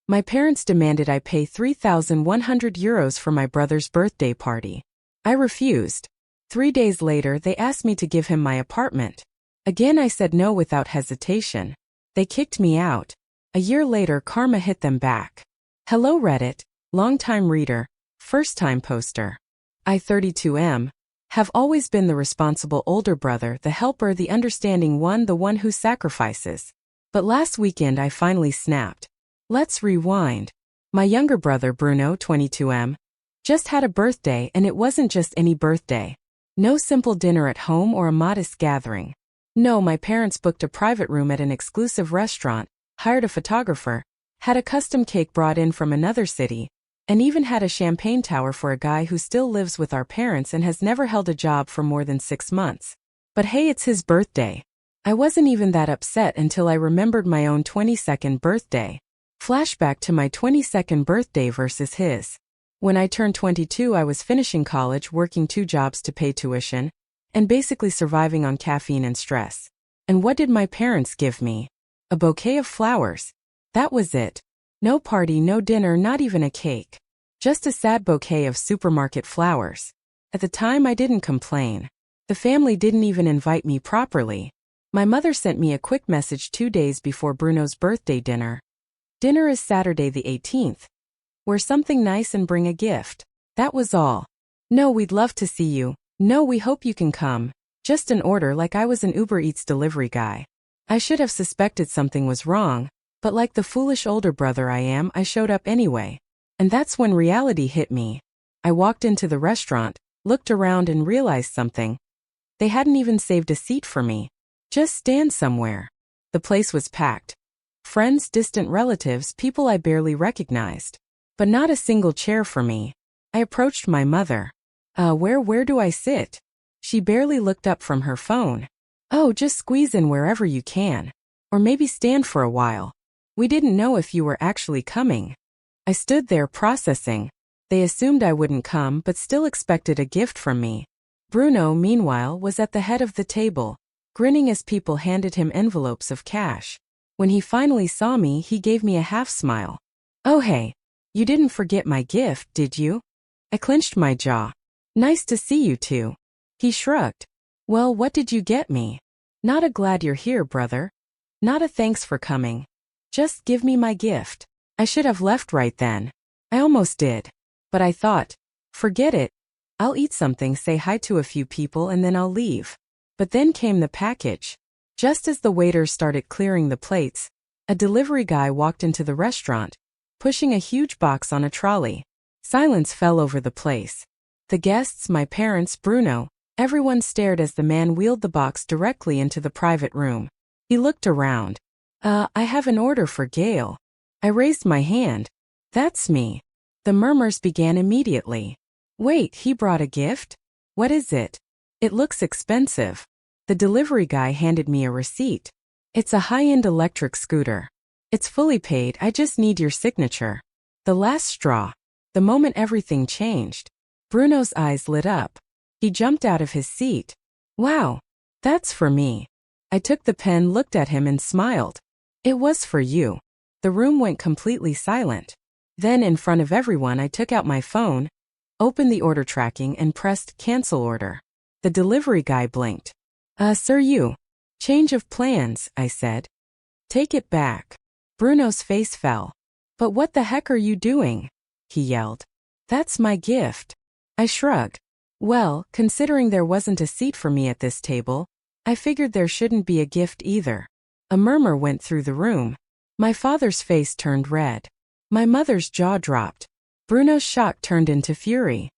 My parents demanded I pay €3,100 for my brother's birthday party. I refused. 3 days later, they asked me to give him my apartment. Again, I said no without hesitation. They kicked me out. A year later, karma hit them back. Hello Reddit, long-time reader, first-time poster. I, 32M, have always been the responsible older brother, the helper, the understanding one, the one who sacrifices. But last weekend I finally snapped. Let's rewind. My younger brother Bruno, 22M, just had a birthday, and it wasn't just any birthday. No simple dinner at home or a modest gathering. No, my parents booked a private room at an exclusive restaurant, hired a photographer, had a custom cake brought in from another city, and even had a champagne tower for a guy who still lives with our parents and has never held a job for more than 6 months. But hey, it's his birthday. I wasn't even that upset until I remembered my own 22nd birthday. Flashback to my 22nd birthday versus his. When I turned 22, I was finishing college, working 2 jobs to pay tuition, and basically surviving on caffeine and stress. And what did my parents give me? A bouquet of flowers. That was it. No party, no dinner, not even a cake. Just a sad bouquet of supermarket flowers. At the time, I didn't complain. The family didn't even invite me properly. My mother sent me a quick message 2 days before Bruno's birthday dinner. Dinner is Saturday the 18th. Wear something nice and bring a gift. That was all. No, we'd love to see you. No, we hope you can come. Just an order, like I was an Uber Eats delivery guy. I should have suspected something was wrong, but like the foolish older brother I am, I showed up anyway. And that's when reality hit me. I walked into the restaurant, looked around and realized something. They hadn't even saved a seat for me. Just stand somewhere. The place was packed. Friends, distant relatives, people I barely recognized. But not a single chair for me. I approached my mother. Where do I sit? She barely looked up from her phone. Oh, just squeeze in wherever you can. Or maybe stand for a while. We didn't know if you were actually coming. I stood there processing. They assumed I wouldn't come but still expected a gift from me. Bruno, meanwhile, was at the head of the table, grinning as people handed him envelopes of cash. When he finally saw me, he gave me a half smile. Oh hey, you didn't forget my gift, did you? I clenched my jaw. Nice to see you too. He shrugged. Well, what did you get me? Not a glad you're here, brother. Not a thanks for coming. Just give me my gift. I should have left right then. I almost did. But I thought, forget it. I'll eat something, say hi to a few people, and then I'll leave. But then came the package. Just as the waiters started clearing the plates, a delivery guy walked into the restaurant, pushing a huge box on a trolley. Silence fell over the place. The guests, my parents, Bruno, everyone stared as the man wheeled the box directly into the private room. He looked around. I have an order for Gail. I raised my hand. That's me. The murmurs began immediately. Wait, he brought a gift? What is it? It looks expensive. The delivery guy handed me a receipt. It's a high-end electric scooter. It's fully paid, I just need your signature. The last straw. The moment everything changed. Bruno's eyes lit up. He jumped out of his seat. Wow, that's for me. I took the pen, looked at him and smiled. It was for you. The room went completely silent. Then, in front of everyone, I took out my phone, opened the order tracking and pressed cancel order. The delivery guy blinked. Sir, you. Change of plans, I said. Take it back. Bruno's face fell. But what the heck are you doing? He yelled. That's my gift. I shrugged. Well, considering there wasn't a seat for me at this table, I figured there shouldn't be a gift either. A murmur went through the room. My father's face turned red. My mother's jaw dropped. Bruno's shock turned into fury.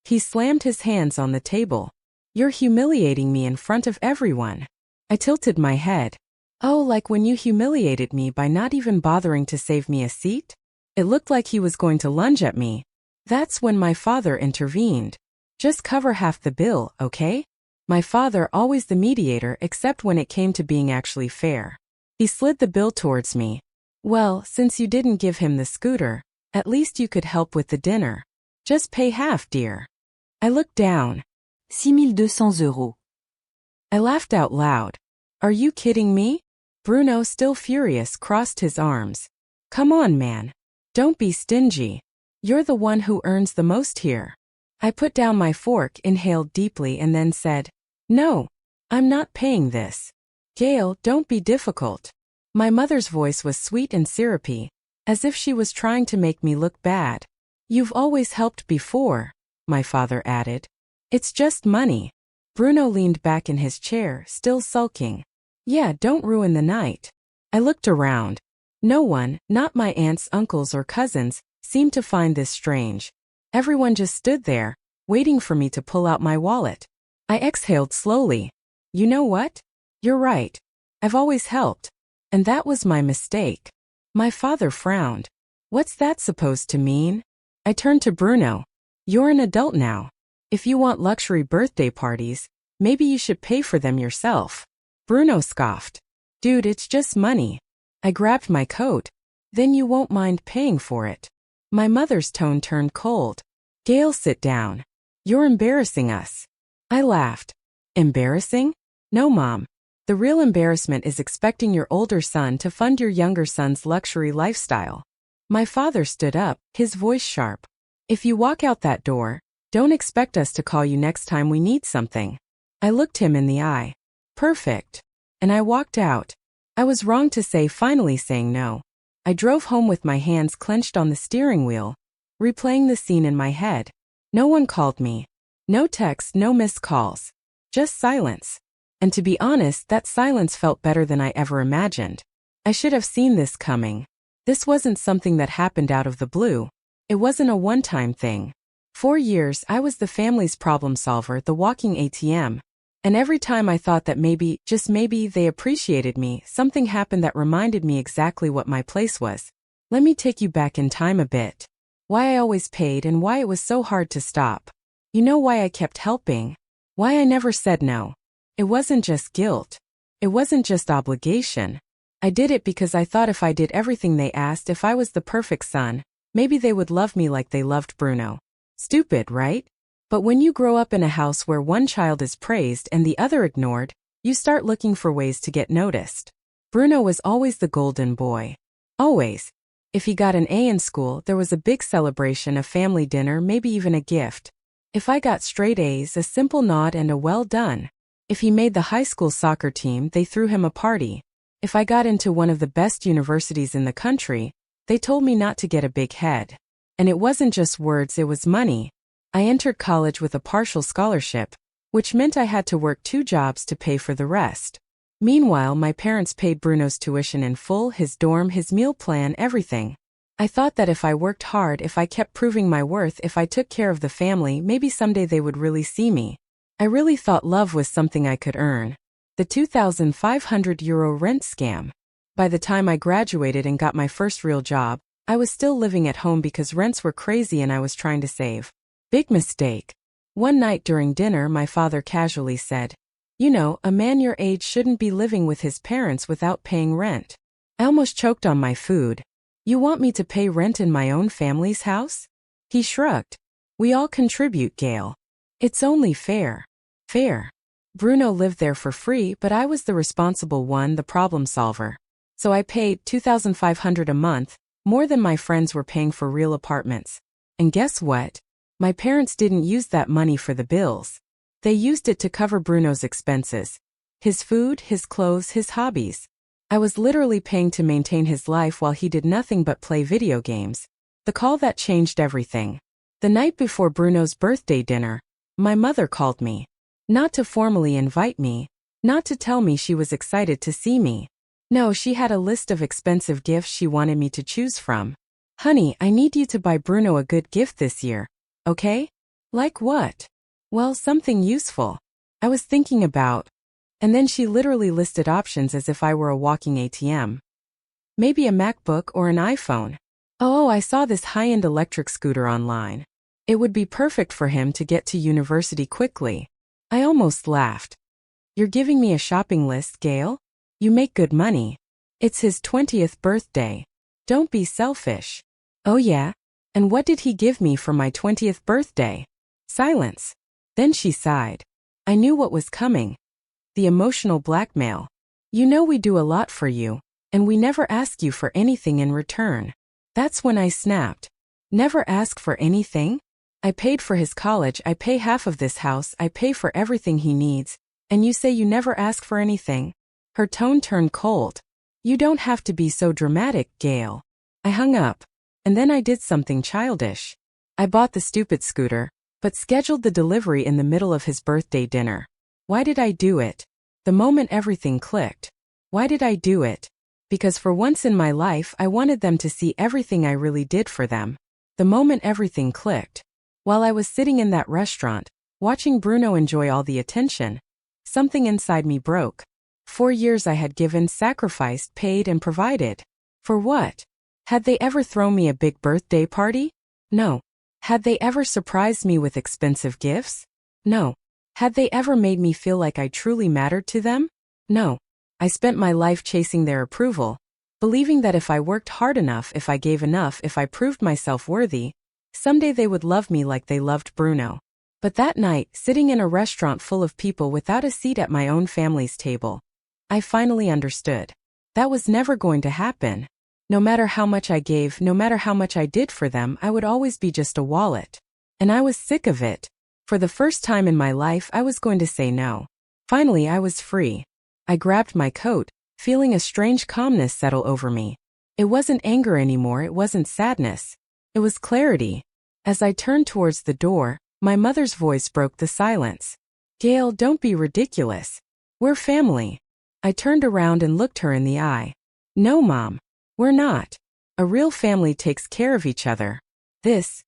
He slammed his hands on the table. You're humiliating me in front of everyone. I tilted my head. Oh, like when you humiliated me by not even bothering to save me a seat? It looked like he was going to lunge at me. That's when my father intervened. Just cover half the bill, okay? My father, always the mediator except when it came to being actually fair. He slid the bill towards me. Well, since you didn't give him the scooter, at least you could help with the dinner. Just pay half, dear. I looked down. 6 200 euros. I laughed out loud. Are you kidding me? Bruno, still furious, crossed his arms. Come on, man. Don't be stingy. You're the one who earns the most here. I put down my fork, inhaled deeply, and then said, No, I'm not paying this. Gail, don't be difficult. My mother's voice was sweet and syrupy, as if she was trying to make me look bad. You've always helped before, my father added. It's just money. Bruno leaned back in his chair, still sulking. Yeah, don't ruin the night. I looked around. No one, not my aunts, uncles, or cousins, seemed to find this strange. Everyone just stood there, waiting for me to pull out my wallet. I exhaled slowly. You know what? You're right. I've always helped. And that was my mistake. My father frowned. What's that supposed to mean? I turned to Bruno. You're an adult now. If you want luxury birthday parties, maybe you should pay for them yourself. Bruno scoffed. Dude, it's just money. I grabbed my coat. Then you won't mind paying for it. My mother's tone turned cold. Gail, sit down. You're embarrassing us. I laughed. Embarrassing? No, Mom. The real embarrassment is expecting your older son to fund your younger son's luxury lifestyle. My father stood up, his voice sharp. If you walk out that door, don't expect us to call you next time we need something. I looked him in the eye. Perfect. And I walked out. I was wrong to say, finally saying no. I drove home with my hands clenched on the steering wheel, replaying the scene in my head. No one called me. No texts, no missed calls. Just silence. And to be honest, that silence felt better than I ever imagined. I should have seen this coming. This wasn't something that happened out of the blue. It wasn't a one-time thing. 4 years, I was the family's problem solver, the walking ATM. And every time I thought that maybe, just maybe, they appreciated me, something happened that reminded me exactly what my place was. Let me take you back in time a bit. Why I always paid and why it was so hard to stop. You know why I kept helping? Why I never said no. It wasn't just guilt. It wasn't just obligation. I did it because I thought if I did everything they asked, if I was the perfect son, maybe they would love me like they loved Bruno. Stupid, right? But when you grow up in a house where one child is praised and the other ignored, you start looking for ways to get noticed. Bruno was always the golden boy. Always. If he got an A in school, there was a big celebration, a family dinner, maybe even a gift. If I got straight A's, a simple nod and a well done. If he made the high school soccer team, they threw him a party. If I got into one of the best universities in the country, they told me not to get a big head. And it wasn't just words, it was money. I entered college with a partial scholarship, which meant I had to work 2 jobs to pay for the rest. Meanwhile, my parents paid Bruno's tuition in full, his dorm, his meal plan, everything. I thought that if I worked hard, if I kept proving my worth, if I took care of the family, maybe someday they would really see me. I really thought love was something I could earn. The €2,500 rent scam. By the time I graduated and got my first real job, I was still living at home because rents were crazy and I was trying to save. Big mistake. One night during dinner, my father casually said, You know, a man your age shouldn't be living with his parents without paying rent. I almost choked on my food. You want me to pay rent in my own family's house? He shrugged. We all contribute, Gail. It's only fair. Fair. Bruno lived there for free, but I was the responsible one, the problem solver. So I paid $2,500 a month, more than my friends were paying for real apartments. And guess what? My parents didn't use that money for the bills. They used it to cover Bruno's expenses. His food, his clothes, his hobbies. I was literally paying to maintain his life while he did nothing but play video games. The call that changed everything. The night before Bruno's birthday dinner, my mother called me. Not to formally invite me, not to tell me she was excited to see me. No, she had a list of expensive gifts she wanted me to choose from. Honey, I need you to buy Bruno a good gift this year, okay? Like what? Well, something useful. I was thinking about. And then she literally listed options as if I were a walking ATM. Maybe a MacBook or an iPhone. Oh, I saw this high-end electric scooter online. It would be perfect for him to get to university quickly. I almost laughed. You're giving me a shopping list, Gail? You make good money. It's his 20th birthday. Don't be selfish. Oh yeah? And what did he give me for my 20th birthday? Silence. Then she sighed. I knew what was coming. The emotional blackmail. You know we do a lot for you. And we never ask you for anything in return. That's when I snapped. Never ask for anything? I paid for his college, I pay half of this house, I pay for everything he needs, and you say you never ask for anything? Her tone turned cold. You don't have to be so dramatic, Gail. I hung up. And then I did something childish. I bought the stupid scooter, but scheduled the delivery in the middle of his birthday dinner. Why did I do it? The moment everything clicked. Why did I do it? Because for once in my life I wanted them to see everything I really did for them. The moment everything clicked. While I was sitting in that restaurant, watching Bruno enjoy all the attention, something inside me broke. 4 years I had given, sacrificed, paid, and provided. For what? Had they ever thrown me a big birthday party? No. Had they ever surprised me with expensive gifts? No. Had they ever made me feel like I truly mattered to them? No. I spent my life chasing their approval, believing that if I worked hard enough, if I gave enough, if I proved myself worthy, someday they would love me like they loved Bruno. But that night, sitting in a restaurant full of people without a seat at my own family's table, I finally understood. That was never going to happen. No matter how much I gave, no matter how much I did for them, I would always be just a wallet. And I was sick of it. For the first time in my life, I was going to say no. Finally, I was free. I grabbed my coat, feeling a strange calmness settle over me. It wasn't anger anymore, it wasn't sadness. It was clarity. As I turned towards the door, my mother's voice broke the silence. Gail, don't be ridiculous. We're family. I turned around and looked her in the eye. No, Mom. We're not. A real family takes care of each other. This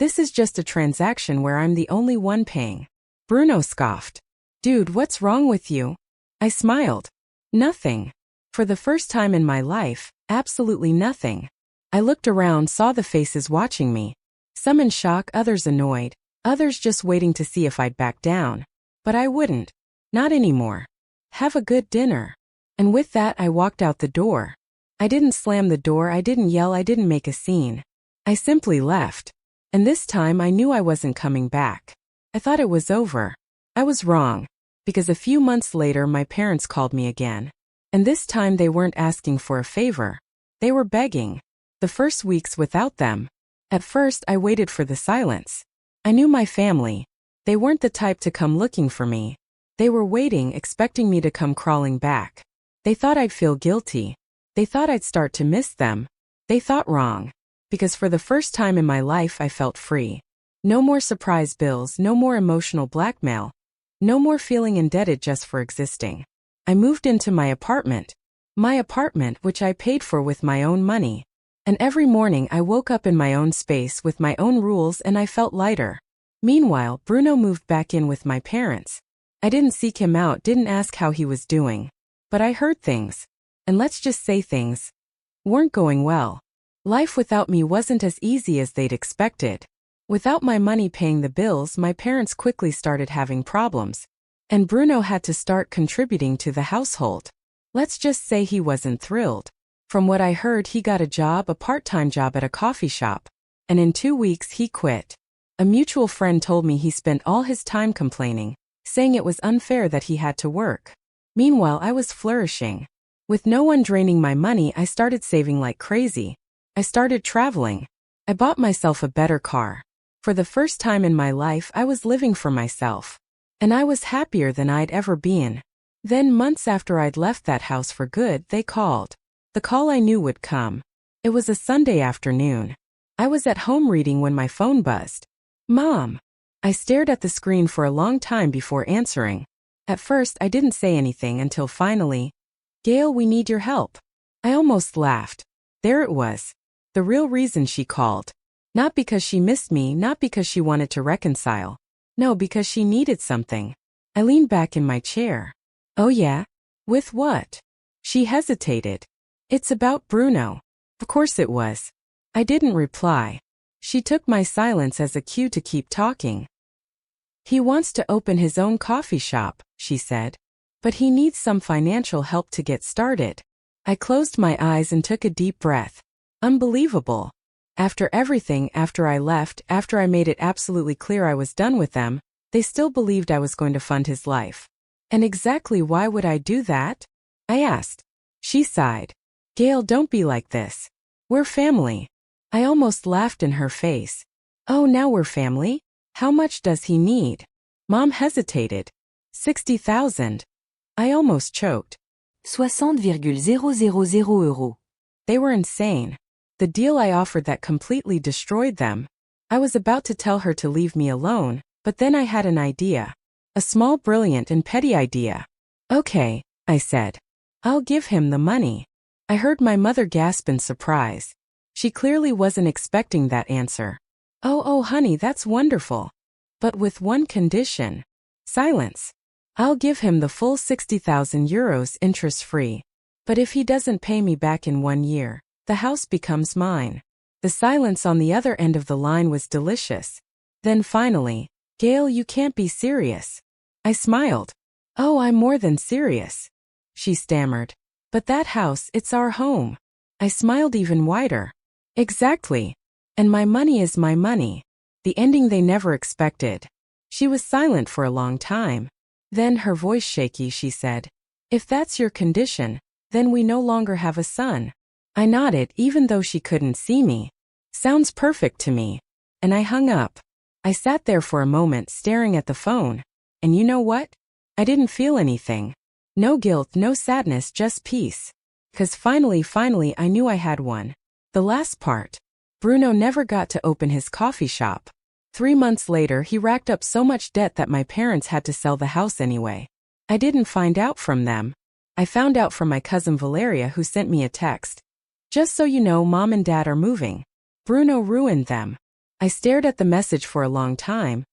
is just a transaction where I'm the only one paying. Bruno scoffed. Dude, what's wrong with you? I smiled. Nothing. For the first time in my life, absolutely nothing. I looked around, saw the faces watching me. Some in shock, others annoyed, others just waiting to see if I'd back down. But I wouldn't. Not anymore. Have a good dinner. And with that, I walked out the door. I didn't slam the door, I didn't yell, I didn't make a scene. I simply left. And this time I knew I wasn't coming back. I thought it was over. I was wrong. Because a few months later my parents called me again. And this time they weren't asking for a favor. They were begging. The first weeks without them. At first I waited for the silence. I knew my family. They weren't the type to come looking for me. They were waiting, expecting me to come crawling back. They thought I'd feel guilty. They thought I'd start to miss them. They thought wrong. Because for the first time in my life I felt free. No more surprise bills, no more emotional blackmail. No more feeling indebted just for existing. I moved into my apartment. My apartment, which I paid for with my own money. And every morning I woke up in my own space with my own rules and I felt lighter. Meanwhile, Bruno moved back in with my parents. I didn't seek him out, didn't ask how he was doing. But I heard things. And let's just say things weren't going well. Life without me wasn't as easy as they'd expected. Without my money paying the bills, my parents quickly started having problems. And Bruno had to start contributing to the household. Let's just say he wasn't thrilled. From what I heard, he got a part-time job at a coffee shop. And in 2 weeks he quit. A mutual friend told me he spent all his time complaining, saying it was unfair that he had to work. Meanwhile, I was flourishing. With no one draining my money, I started saving like crazy. I started traveling. I bought myself a better car. For the first time in my life, I was living for myself. And I was happier than I'd ever been. Then, months after I'd left that house for good, they called. The call I knew would come. It was a Sunday afternoon. I was at home reading when my phone buzzed. Mom! I stared at the screen for a long time before answering. At first, I didn't say anything until finally, Gail, we need your help. I almost laughed. There it was. The real reason she called. Not because she missed me, not because she wanted to reconcile. No, because she needed something. I leaned back in my chair. Oh yeah? With what? She hesitated. It's about Bruno. Of course it was. I didn't reply. She took my silence as a cue to keep talking. He wants to open his own coffee shop, she said. But he needs some financial help to get started. I closed my eyes and took a deep breath. Unbelievable. After everything, after I left, after I made it absolutely clear I was done with them, they still believed I was going to fund his life. And exactly why would I do that? I asked. She sighed. Gail, don't be like this. We're family. I almost laughed in her face. Oh, now we're family? How much does he need? Mom hesitated. 60,000. I almost choked. 60,000 euros. They were insane. The deal I offered that completely destroyed them. I was about to tell her to leave me alone, but then I had an idea. A small, brilliant, and petty idea. Okay, I said. I'll give him the money. I heard my mother gasp in surprise. She clearly wasn't expecting that answer. Oh, honey, that's wonderful. But with one condition. Silence. I'll give him the full 60,000 euros interest-free. But if he doesn't pay me back in 1 year, the house becomes mine. The silence on the other end of the line was delicious. Then finally, Gail, you can't be serious. I smiled. Oh, I'm more than serious. She stammered. But that house, it's our home. I smiled even wider. Exactly. And my money is my money. The ending they never expected. She was silent for a long time. Then, her voice shaky, she said, "If that's your condition, then we no longer have a son." I nodded even though she couldn't see me. Sounds perfect to me. And I hung up. I sat there for a moment staring at the phone. And you know what? I didn't feel anything. No guilt, no sadness, just peace. 'Cause finally I knew I had one. The last part. Bruno never got to open his coffee shop. 3 months later, he racked up so much debt that my parents had to sell the house anyway. I didn't find out from them. I found out from my cousin Valeria, who sent me a text. Just so you know, Mom and Dad are moving. Bruno ruined them. I stared at the message for a long time.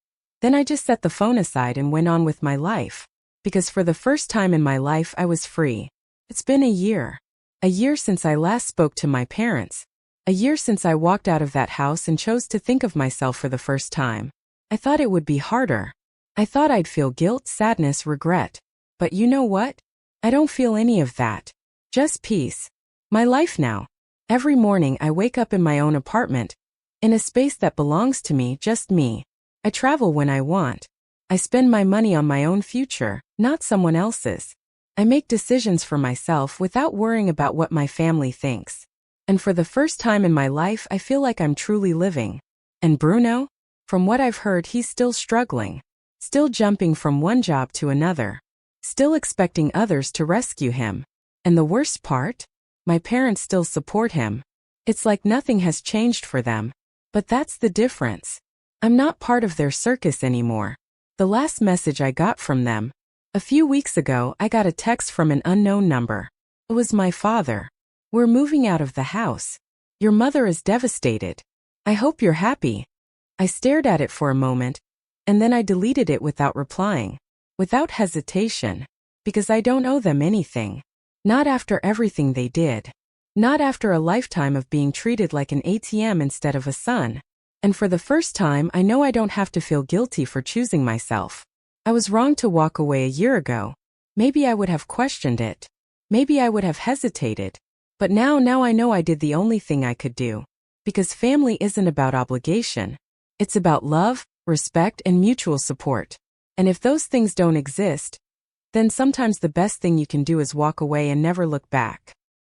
Then I just set the phone aside and went on with my life. Because for the first time in my life I was free. It's been a year. A year since I last spoke to my parents. A year since I walked out of that house and chose to think of myself for the first time. I thought it would be harder. I thought I'd feel guilt, sadness, regret. But you know what? I don't feel any of that. Just peace. My life now. Every morning I wake up in my own apartment. In a space that belongs to me, just me. I travel when I want. I spend my money on my own future, not someone else's. I make decisions for myself without worrying about what my family thinks. And for the first time in my life, I feel like I'm truly living. And Bruno? From what I've heard, he's still struggling. Still jumping from one job to another. Still expecting others to rescue him. And the worst part? My parents still support him. It's like nothing has changed for them. But that's the difference. I'm not part of their circus anymore. The last message I got from them. A few weeks ago, I got a text from an unknown number. It was my father. "We're moving out of the house. Your mother is devastated. I hope you're happy." I stared at it for a moment, and then I deleted it without replying. Without hesitation. Because I don't owe them anything. Not after everything they did. Not after a lifetime of being treated like an ATM instead of a son. And for the first time, I know I don't have to feel guilty for choosing myself. I was wrong to walk away a year ago. Maybe I would have questioned it. Maybe I would have hesitated. But now I know I did the only thing I could do. Because family isn't about obligation. It's about love, respect, and mutual support. And if those things don't exist, then sometimes the best thing you can do is walk away and never look back.